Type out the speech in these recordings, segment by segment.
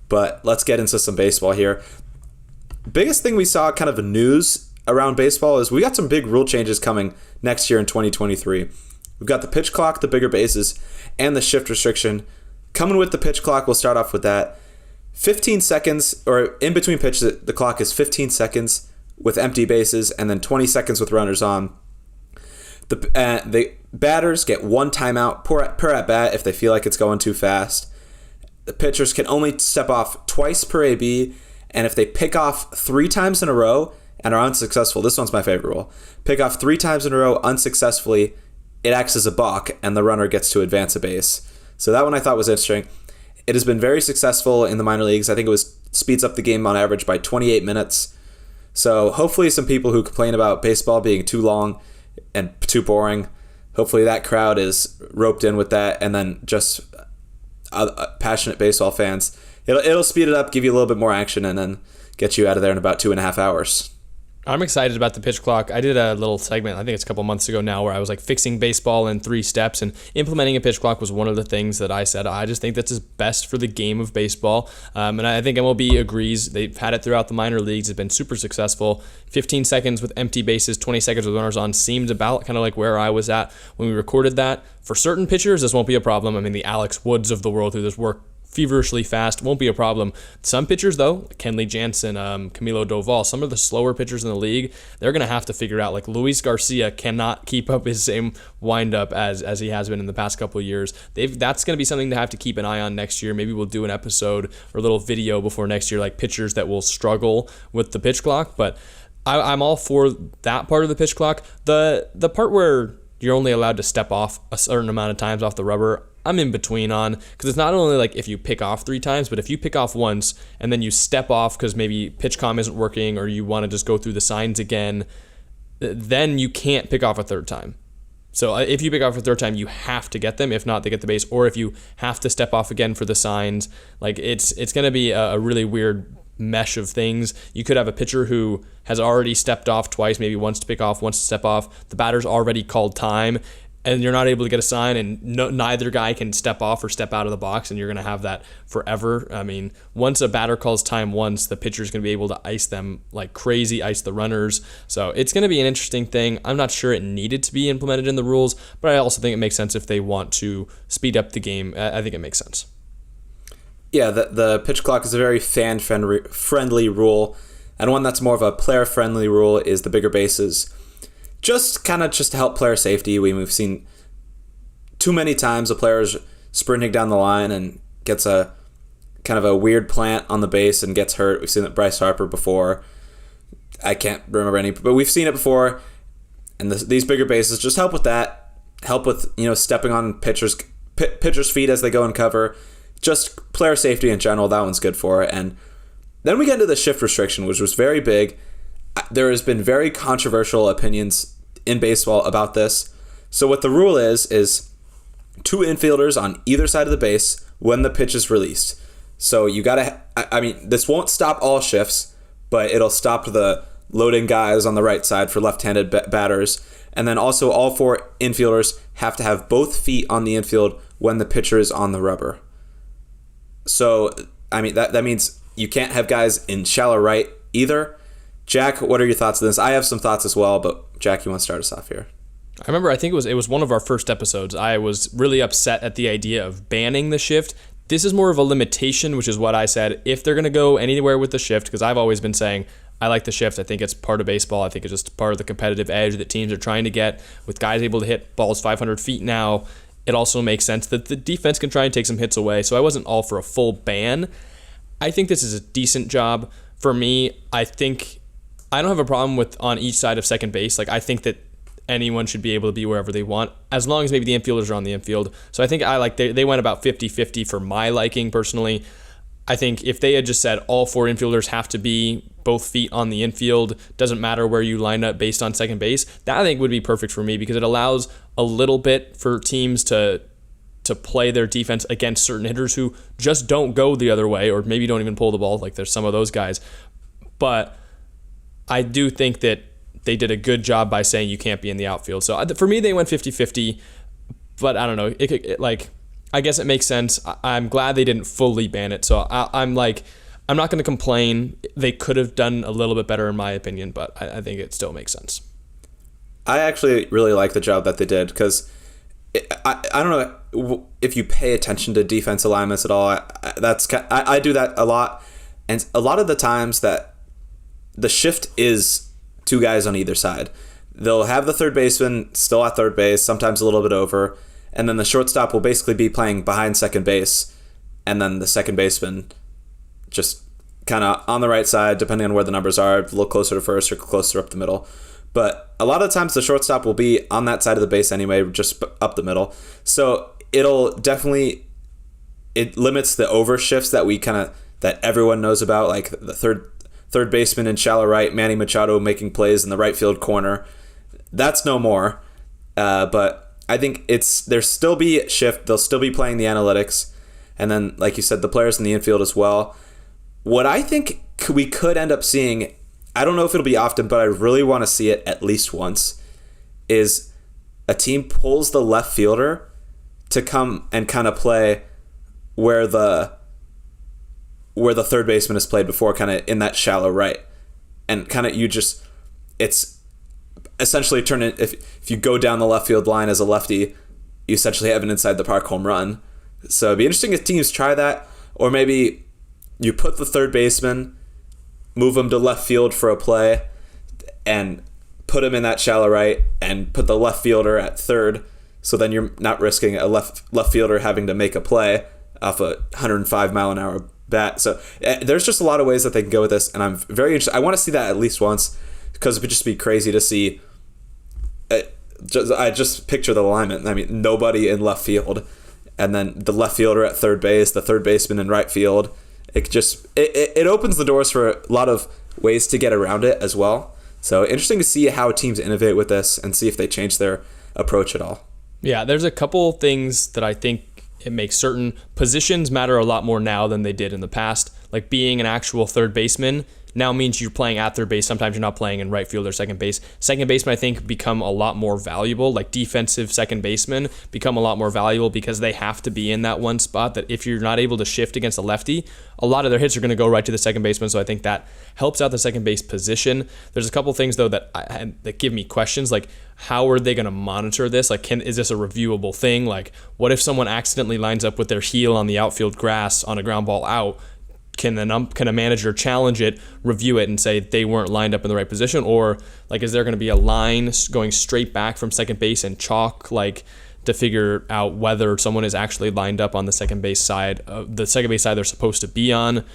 But let's get into some baseball here. Biggest thing we saw kind of news around baseball is we got some big rule changes coming next year in 2023. We've got the pitch clock, the bigger bases, and the shift restriction. Coming with the pitch clock, we'll start off with that. 15 seconds, or in between pitches, the clock is 15 seconds with empty bases, and then 20 seconds with runners on. The batters get one timeout per at bat if they feel like it's going too fast. The pitchers can only step off twice per AB, and if they pick off 3 times in a row and are unsuccessful, this one's my favorite rule. Pick off 3 times in a row unsuccessfully, it acts as a balk, and the runner gets to advance a base. So that one I thought was interesting. It has been very successful in the minor leagues. I think speeds up the game on average by 28 minutes. So hopefully some people who complain about baseball being too long and too boring, hopefully that crowd is roped in with that, and then just passionate baseball fans. It'll speed it up, give you a little bit more action, and then get you out of there in about 2.5 hours. I'm excited about the pitch clock. I did a little segment, I think it's a couple months ago now, where I was like fixing baseball in 3 steps, and implementing a pitch clock was one of the things that I said, I just think that's best for the game of baseball. And I think MLB agrees. They've had it throughout the minor leagues. It's been super successful. 15 seconds with empty bases, 20 seconds with runners on seemed about kind of like where I was at when we recorded that. For certain pitchers, this won't be a problem. I mean, the Alex Woods of the world who this work feverishly fast won't be a problem. Some pitchers, though, Kenley Jansen, Camilo Doval, some of the slower pitchers in the league, they're going to have to figure out, like Luis Garcia cannot keep up his same windup as he has been in the past couple of years. That's going to be something to have to keep an eye on next year. Maybe we'll do an episode or a little video before next year, like pitchers that will struggle with the pitch clock. But I'm all for that part of the pitch clock. The part where you're only allowed to step off a certain amount of times off the rubber, I'm in between on, because it's not only like if you pick off 3 times, but if you pick off once and then you step off because maybe pitch comm isn't working or you want to just go through the signs again, then you can't pick off a 3rd time. So if you pick off a 3rd time, you have to get them. If not, they get the base. Or if you have to step off again for the signs, like it's going to be a really weird mesh of things. You could have a pitcher who has already stepped off twice, maybe once to pick off, once to step off. The batter's already called time, and you're not able to get a sign, and neither guy can step off or step out of the box, and you're going to have that forever. I mean, once a batter calls time once, the pitcher's going to be able to ice them like crazy, ice the runners. So it's going to be an interesting thing. I'm not sure it needed to be implemented in the rules, but I also think it makes sense if they want to speed up the game. I think it makes sense. Yeah, the pitch clock is a very fan-friendly rule, and one that's more of a player-friendly rule is the bigger bases. Just to help player safety. We've seen too many times a player's sprinting down the line and gets a kind of a weird plant on the base and gets hurt. We've seen it Bryce Harper before. I can't remember any, but we've seen it before. And these bigger bases just help with that. Help with stepping on pitchers' feet as they go and cover. Just player safety in general. That one's good for it. And then we get into the shift restriction, which was very big. There has been very controversial opinions in baseball about this. So what the rule is 2 infielders on either side of the base when the pitch is released. So you gotta, this won't stop all shifts, but it'll stop the loading guys on the right side for left-handed batters. And then also all 4 infielders have to have both feet on the infield when the pitcher is on the rubber. So, that means you can't have guys in shallow right either. Jack, what are your thoughts on this? I have some thoughts as well, but Jack, you want to start us off here? I remember, I think it was one of our first episodes. I was really upset at the idea of banning the shift. This is more of a limitation, which is what I said. If they're going to go anywhere with the shift, because I've always been saying, I like the shift. I think it's part of baseball. I think it's just part of the competitive edge that teams are trying to get. With guys able to hit balls 500 feet now, it also makes sense that the defense can try and take some hits away. So I wasn't all for a full ban. I think this is a decent job. For me, I think I don't have a problem with on each side of second base. Like, I think that anyone should be able to be wherever they want, as long as maybe the infielders are on the infield. So I think they went about 50-50 for my liking personally. I think if they had just said all 4 infielders have to be both feet on the infield, doesn't matter where you line up based on second base, that I think would be perfect for me, because it allows a little bit for teams to play their defense against certain hitters who just don't go the other way, or maybe don't even pull the ball. Like, there's some of those guys. But I do think that they did a good job by saying you can't be in the outfield. So for me, they went 50-50, but I don't know. I guess it makes sense. I'm glad they didn't fully ban it. So I'm like, I'm not going to complain. They could have done a little bit better in my opinion, but I think it still makes sense. I actually really like the job that they did because I don't know if you pay attention to defense alignments at all. I do that a lot, and a lot of the times that the shift is two guys on either side. They'll have the third baseman still at third base, sometimes a little bit over, and then the shortstop will basically be playing behind second base, and then the second baseman just kind of on the right side, depending on where the numbers are, a little closer to first or closer up the middle. But a lot of times the shortstop will be on that side of the base anyway, just up the middle. So it limits the overshifts that everyone knows about, like the third baseman in shallow right, Manny Machado making plays in the right field corner. That's no more. But I think there'll still be a shift. They'll still be playing the analytics. And then, like you said, the players in the infield as well. What I think we could end up seeing, I don't know if it'll be often, but I really want to see it at least once, is a team pulls the left fielder to come and kind of play where the third baseman has played before, kind of in that shallow right. And kind of it's essentially if you go down the left field line as a lefty, you essentially have an inside the park home run. So it'd be interesting if teams try that, or maybe you put the third baseman, move him to left field for a play, and put him in that shallow right, and put the left fielder at third. So then you're not risking a left fielder having to make a play off a 105 mile an hour bat. So there's just a lot of ways that they can go with this, and I'm very interested. I want to see that at least once, because it would just be crazy to see. I just picture the alignment. I mean, nobody in left field, and then the left fielder at third base, the third baseman in right field. It opens the doors for a lot of ways to get around it as well. So interesting to see how teams innovate with this and see if they change their approach at all. Yeah, there's a couple things that I think it makes certain positions matter a lot more now than they did in the past. Like being an actual third baseman now means you're playing at third base. Sometimes you're not playing in right field or second base. Second baseman, I think, become a lot more valuable. Like defensive second basemen become a lot more valuable because they have to be in that one spot that if you're not able to shift against a lefty, a lot of their hits are going to go right to the second baseman. So I think that helps out the second base position. There's a couple things, though, that give me questions. Like, how are they going to monitor this? Like, is this a reviewable thing? Like, what if someone accidentally lines up with their heel on the outfield grass on a ground ball out? Can a manager challenge it, review it, and say they weren't lined up in the right position? Or like, is there going to be a line going straight back from second base and chalk, like, to figure out whether someone is actually lined up on the second base side they're supposed to be on?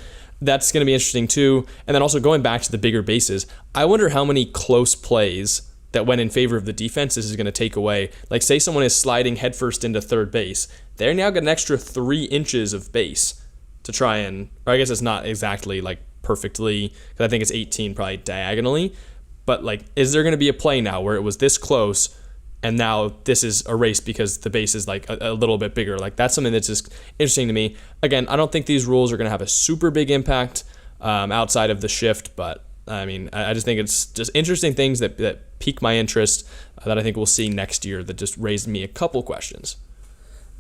That's going to be interesting too. And then also going back to the bigger bases, I wonder how many close plays that went in favor of the defense this is going to take away. Like, say someone is sliding headfirst into third base, they're now got an extra 3 inches of base to try and, or I guess it's not exactly like perfectly, because I think it's 18 probably diagonally, but like, is there going to be a play now where it was this close and now this is erased because the base is like a little bit bigger? Like, that's something that's just interesting to me. Again, I don't think these rules are going to have a super big impact outside of the shift, but I mean, I just think it's just interesting things that pique my interest that I think we'll see next year that just raised me a couple questions.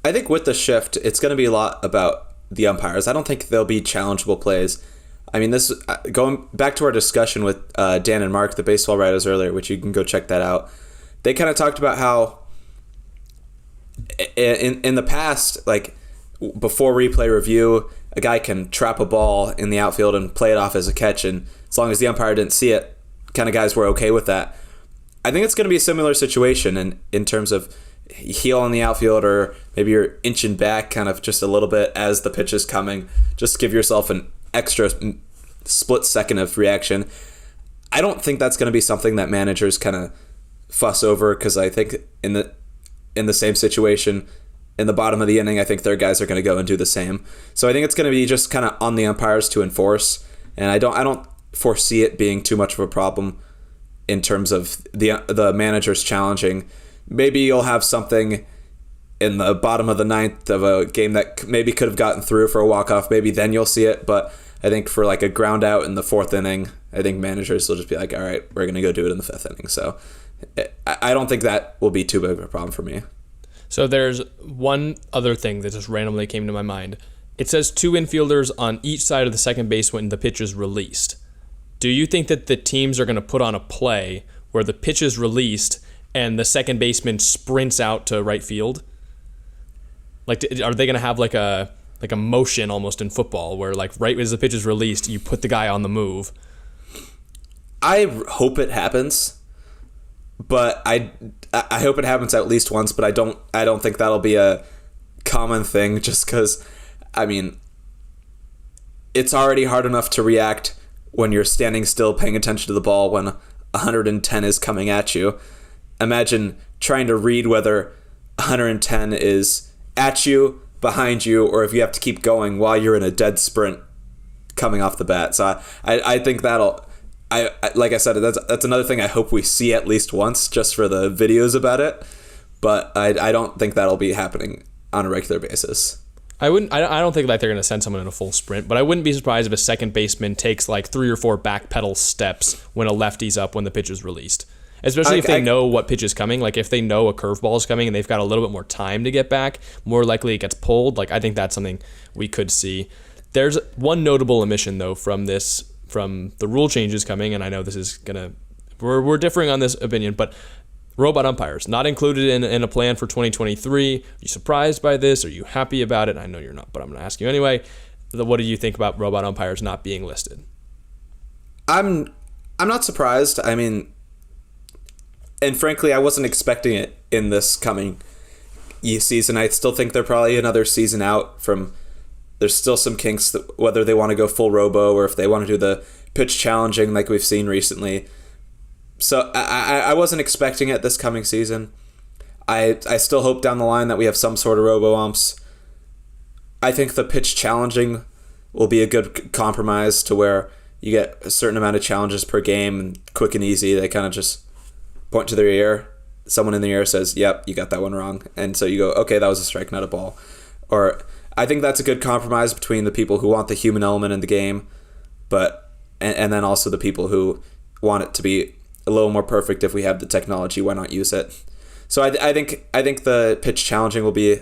I think with the shift, it's going to be a lot about the umpires. I don't think there'll be challengeable plays. I mean, this going back to our discussion with Dan and Mark, the baseball writers earlier, which you can go check that out. They kind of talked about how in the past, like before replay review, a guy can trap a ball in the outfield and play it off as a catch, and as long as the umpire didn't see it, kind of guys were okay with that. I think it's going to be a similar situation in terms of heel in the outfield, or maybe you're inching back kind of just a little bit as the pitch is coming. Just give yourself an extra split second of reaction. I don't think that's going to be something that managers kind of fuss over, because I think in the same situation, in the bottom of the inning, I think their guys are going to go and do the same. So I think it's going to be just kind of on the umpires to enforce, and I don't foresee it being too much of a problem in terms of the managers challenging. Maybe you'll have something in the bottom of the ninth of a game that maybe could have gotten through for a walk-off. Maybe then you'll see it. But I think for like a ground out in the fourth inning, I think managers will just be like, all right, we're going to go do it in the fifth inning. So I don't think that will be too big of a problem for me. So there's one other thing that just randomly came to my mind. It says 2 infielders on each side of the second base when the pitch is released. Do you think that the teams are going to put on a play where the pitch is released and the second baseman sprints out to right field? Like, are they going to have like a motion almost in football where like right as the pitch is released, you put the guy on the move? I hope it happens, but I hope it happens at least once. But I don't think that'll be a common thing, just because, I mean, it's already hard enough to react when you're standing still paying attention to the ball when 110 is coming at you. Imagine trying to read whether 110 is at you, behind you, or if you have to keep going while you're in a dead sprint coming off the bat. So I think that'll, like I said, that's another thing I hope we see at least once, just for the videos about it. But I don't think that'll be happening on a regular basis. I don't think like they're going to send someone in a full sprint, but I wouldn't be surprised if a second baseman takes like 3 or 4 back pedal steps when a lefty's up when the pitch is released. Especially if they know what pitch is coming. Like if they know a curveball is coming and they've got a little bit more time to get back, more likely it gets pulled. Like I think that's something we could see. There's one notable omission though from the rule changes coming, and I know this is we're differing on this opinion, but robot umpires not included in a plan for 2023. Are you surprised by this? Are you happy about it? I know you're not, but I'm going to ask you anyway. What do you think about robot umpires not being listed? I'm not surprised. I mean, and frankly, I wasn't expecting it in this coming season. I still think they're probably another season out from. There's still some kinks that whether they want to go full robo or if they want to do the pitch challenging like we've seen recently. So I wasn't expecting it this coming season. I still hope down the line that we have some sort of robo-umps. I think the pitch challenging will be a good compromise to where you get a certain amount of challenges per game and quick and easy. They kind of just point to their ear. Someone in the ear says, yep, you got that one wrong. And so you go, okay, that was a strike, not a ball. Or I think that's a good compromise between the people who want the human element in the game, but and then also the people who want it to be a little more perfect. If we have the technology, why not use it? So I think the pitch challenging will be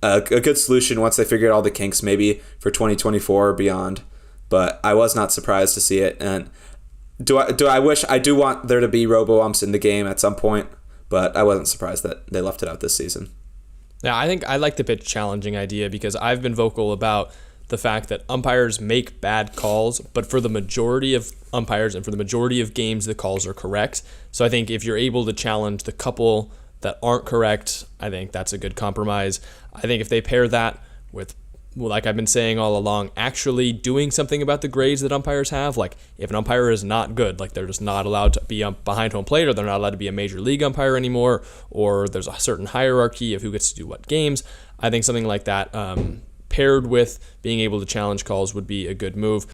a good solution once they figure out all the kinks, maybe for 2024 or beyond. But I was not surprised to see it. And I do want there to be robo-umps in the game at some point, but I wasn't surprised that they left it out this season. Yeah, I think I like the pitch challenging idea because I've been vocal about the fact that umpires make bad calls, but for the majority of umpires and for the majority of games, the calls are correct. So I think if you're able to challenge the couple that aren't correct, I think that's a good compromise. I think if they pair that with, like I've been saying all along, actually doing something about the grades that umpires have, like if an umpire is not good, like they're just not allowed to be behind home plate, or they're not allowed to be a major league umpire anymore, or there's a certain hierarchy of who gets to do what games, I think something like that paired with being able to challenge calls would be a good move.